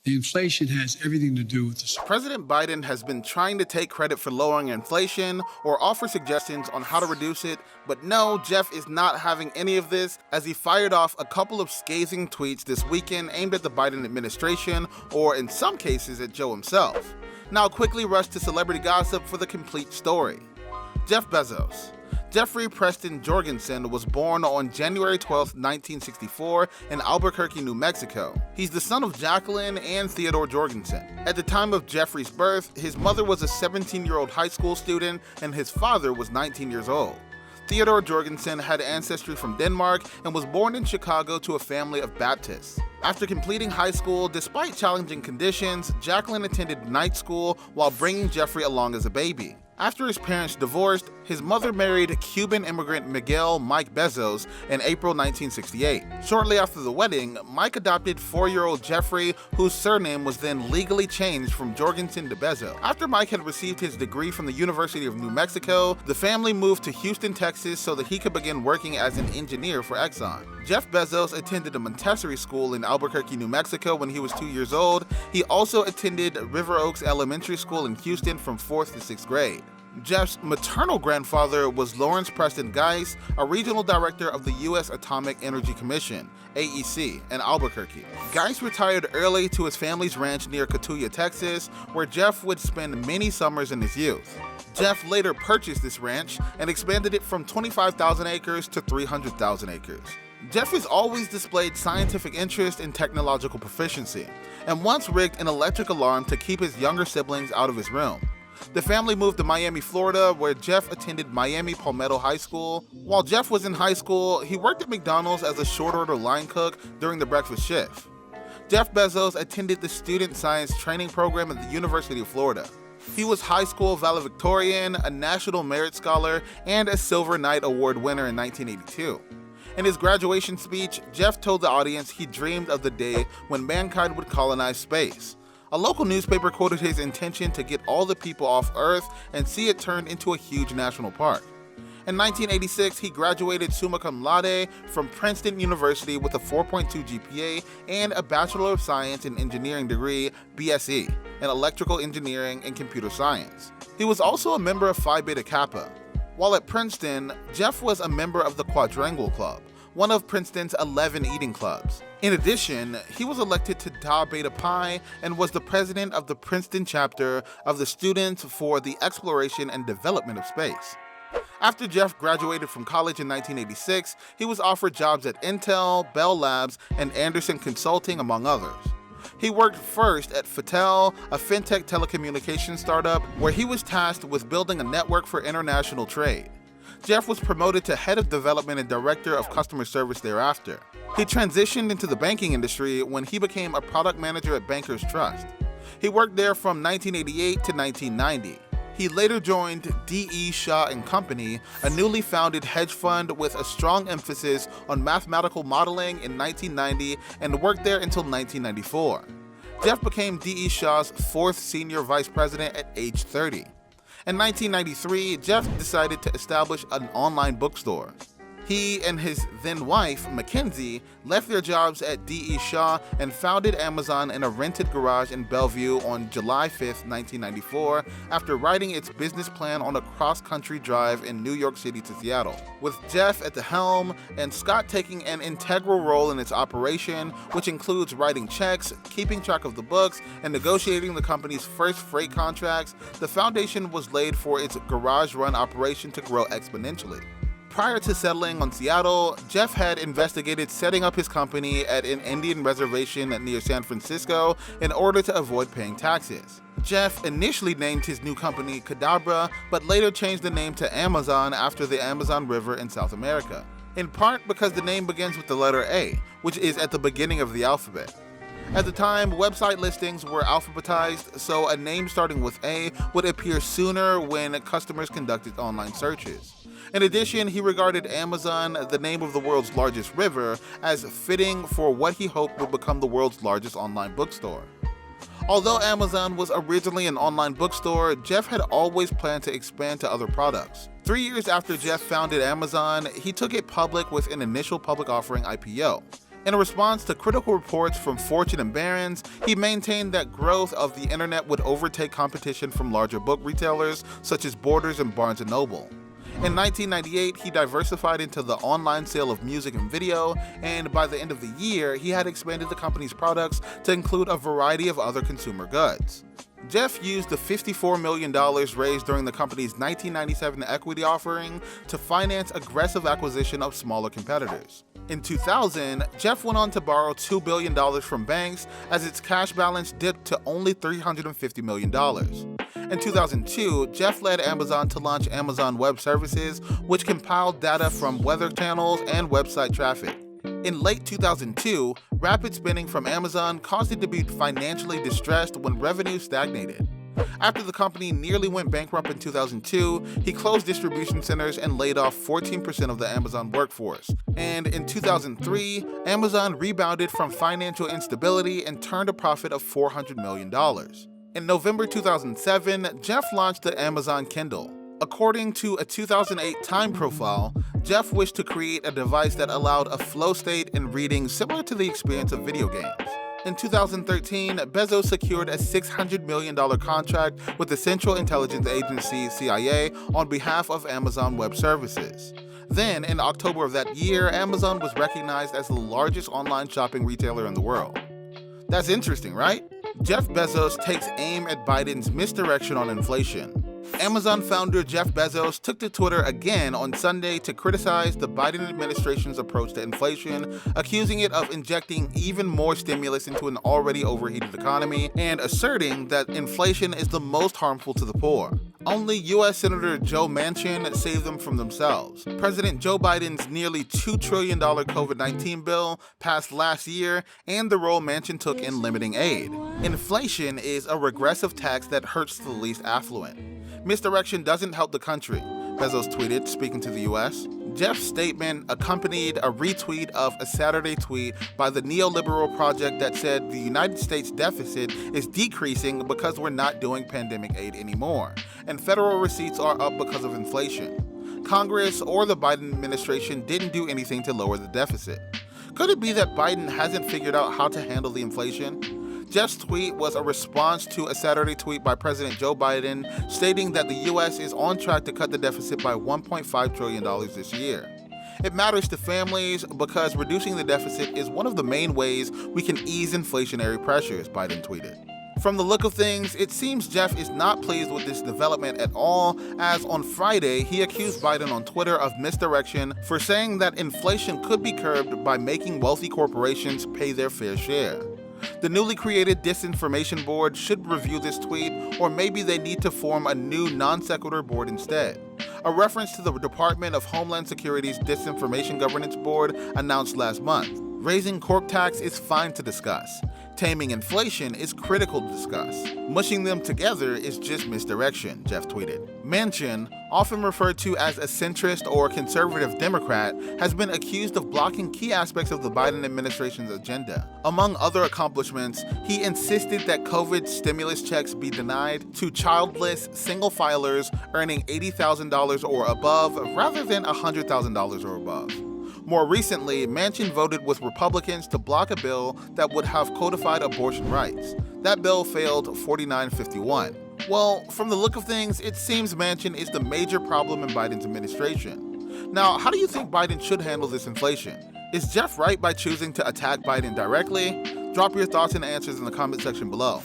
The inflation has everything to do with this. President Biden has been trying to take credit for lowering inflation or offer suggestions on how to reduce it, but no, Jeff is not having any of this, as he fired off a couple of scathing tweets this weekend aimed at the Biden administration, or in some cases at Joe himself. Now quickly rush to celebrity gossip for the complete story. Jeff Bezos. Jeffrey Preston Jorgensen was born on January 12, 1964 in Albuquerque, New Mexico. He's the son of Jacqueline and Theodore Jorgensen. At the time of Jeffrey's birth, his mother was a 17-year-old high school student and his father was 19 years old. Theodore Jorgensen had ancestry from Denmark and was born in Chicago to a family of Baptists. After completing high school, despite challenging conditions, Jacqueline attended night school while bringing Jeffrey along as a baby. After his parents divorced, his mother married Cuban immigrant Miguel Mike Bezos in April 1968. Shortly after the wedding, Mike adopted 4-year-old Jeffrey, whose surname was then legally changed from Jorgensen to Bezos. After Mike had received his degree from the University of New Mexico, the family moved to Houston, Texas so that he could begin working as an engineer for Exxon. Jeff Bezos attended a Montessori school in Albuquerque, New Mexico when he was 2 years old. He also attended River Oaks Elementary School in Houston from 4th to 6th grade. Jeff's maternal grandfather was Lawrence Preston Geis, a regional director of the U.S. Atomic Energy Commission, AEC, in Albuquerque. Geis retired early to his family's ranch near Cotulla, Texas, where Jeff would spend many summers in his youth. Jeff later purchased this ranch and expanded it from 25,000 acres to 300,000 acres. Jeff has always displayed scientific interest and technological proficiency, and once rigged an electric alarm to keep his younger siblings out of his room. The family moved to Miami, Florida, where Jeff attended Miami Palmetto High School. While Jeff was in high school, he worked at McDonald's as a short-order line cook during the breakfast shift. Jeff Bezos attended the Student Science Training Program at the University of Florida. He was high school valedictorian, a National Merit Scholar, and a Silver Knight Award winner in 1982. In his graduation speech, Jeff told the audience he dreamed of the day when mankind would colonize space. A local newspaper quoted his intention to get all the people off Earth and see it turned into a huge national park. In 1986, he graduated summa cum laude from Princeton University with a 4.2 GPA and a Bachelor of Science in Engineering degree, BSE, in Electrical Engineering and Computer Science. He was also a member of Phi Beta Kappa. While at Princeton, Jeff was a member of the Quadrangle Club, one of Princeton's 11 eating clubs. In addition, he was elected to Tau Beta Pi and was the president of the Princeton chapter of the Students for the Exploration and Development of Space. After Jeff graduated from college in 1986, he was offered jobs at Intel, Bell Labs, and Anderson Consulting, among others. He worked first at Fattel, a fintech telecommunications startup, where he was tasked with building a network for international trade. Jeff was promoted to head of development and director of customer service thereafter. He transitioned into the banking industry when he became a product manager at Bankers Trust. He worked there from 1988 to 1990. He later joined D.E. Shaw & Company, a newly founded hedge fund with a strong emphasis on mathematical modeling in 1990 and worked there until 1994. Jeff became D.E. Shaw's fourth senior vice president at age 30. In 1993, Jeff decided to establish an online bookstore. He and his then-wife, Mackenzie, left their jobs at D.E. Shaw and founded Amazon in a rented garage in Bellevue on July 5, 1994, after writing its business plan on a cross-country drive in New York City to Seattle. With Jeff at the helm and Scott taking an integral role in its operation, which includes writing checks, keeping track of the books, and negotiating the company's first freight contracts, the foundation was laid for its garage-run operation to grow exponentially. Prior to settling on Seattle, Jeff had investigated setting up his company at an Indian reservation near San Francisco in order to avoid paying taxes. Jeff initially named his new company Cadabra, but later changed the name to Amazon after the Amazon River in South America, in part because the name begins with the letter A, which is at the beginning of the alphabet. At the time, website listings were alphabetized, so a name starting with A would appear sooner when customers conducted online searches. In addition, he regarded Amazon, the name of the world's largest river, as fitting for what he hoped would become the world's largest online bookstore. Although Amazon was originally an online bookstore, Jeff had always planned to expand to other products. 3 years after Jeff founded Amazon, he took it public with an initial public offering IPO. In response to critical reports from Fortune and Barron's, he maintained that growth of the internet would overtake competition from larger book retailers such as Borders and Barnes & Noble. In 1998, he diversified into the online sale of music and video, and by the end of the year, he had expanded the company's products to include a variety of other consumer goods. Jeff used the $54 million raised during the company's 1997 equity offering to finance aggressive acquisition of smaller competitors. In 2000, Jeff went on to borrow $2 billion from banks as its cash balance dipped to only $350 million. In 2002, Jeff led Amazon to launch Amazon Web Services, which compiled data from weather channels and website traffic. In late 2002, rapid spending from Amazon caused it to be financially distressed when revenue stagnated. After the company nearly went bankrupt in 2002, he closed distribution centers and laid off 14% of the Amazon workforce. And in 2003, Amazon rebounded from financial instability and turned a profit of $400 million. In November 2007, Jeff launched the Amazon Kindle. According to a 2008 Time profile, Jeff wished to create a device that allowed a flow state in reading similar to the experience of video games. In 2013, Bezos secured a $600 million contract with the Central Intelligence Agency, CIA, on behalf of Amazon Web Services. Then, in October of that year, Amazon was recognized as the largest online shopping retailer in the world. That's interesting, right? Jeff Bezos takes aim at Biden's misdirection on inflation. Amazon founder Jeff Bezos took to Twitter again on Sunday to criticize the Biden administration's approach to inflation, accusing it of injecting even more stimulus into an already overheated economy and asserting that inflation is the most harmful to the poor. Only U.S. Senator Joe Manchin saved them from themselves. President Joe Biden's nearly $2 trillion COVID-19 bill passed last year, and the role Manchin took in limiting aid. Inflation is a regressive tax that hurts the least affluent. Misdirection doesn't help the country, Bezos tweeted, speaking to the U.S. Jeff's statement accompanied a retweet of a Saturday tweet by the neoliberal project that said the United States deficit is decreasing because we're not doing pandemic aid anymore, and federal receipts are up because of inflation. Congress or the Biden administration didn't do anything to lower the deficit. Could it be that Biden hasn't figured out how to handle the inflation? Jeff's tweet was a response to a Saturday tweet by President Joe Biden stating that the U.S. is on track to cut the deficit by $1.5 trillion this year. It matters to families because reducing the deficit is one of the main ways we can ease inflationary pressures, Biden tweeted. From the look of things, it seems Jeff is not pleased with this development at all, as on Friday he accused Biden on Twitter of misdirection for saying that inflation could be curbed by making wealthy corporations pay their fair share. The newly created Disinformation Board should review this tweet, or maybe they need to form a new non-sequitur board instead. A reference to the Department of Homeland Security's Disinformation Governance Board announced last month. Raising corp tax is fine to discuss. Taming inflation is critical to discuss. Mushing them together is just misdirection, Jeff tweeted. Manchin, often referred to as a centrist or conservative Democrat, has been accused of blocking key aspects of the Biden administration's agenda. Among other accomplishments, he insisted that COVID stimulus checks be denied to childless single filers earning $80,000 or above rather than $100,000 or above. More recently, Manchin voted with Republicans to block a bill that would have codified abortion rights. That bill failed 49-51. Well, from the look of things, it seems Manchin is the major problem in Biden's administration. Now, how do you think Biden should handle this inflation? Is Jeff right by choosing to attack Biden directly? Drop your thoughts and answers in the comment section below.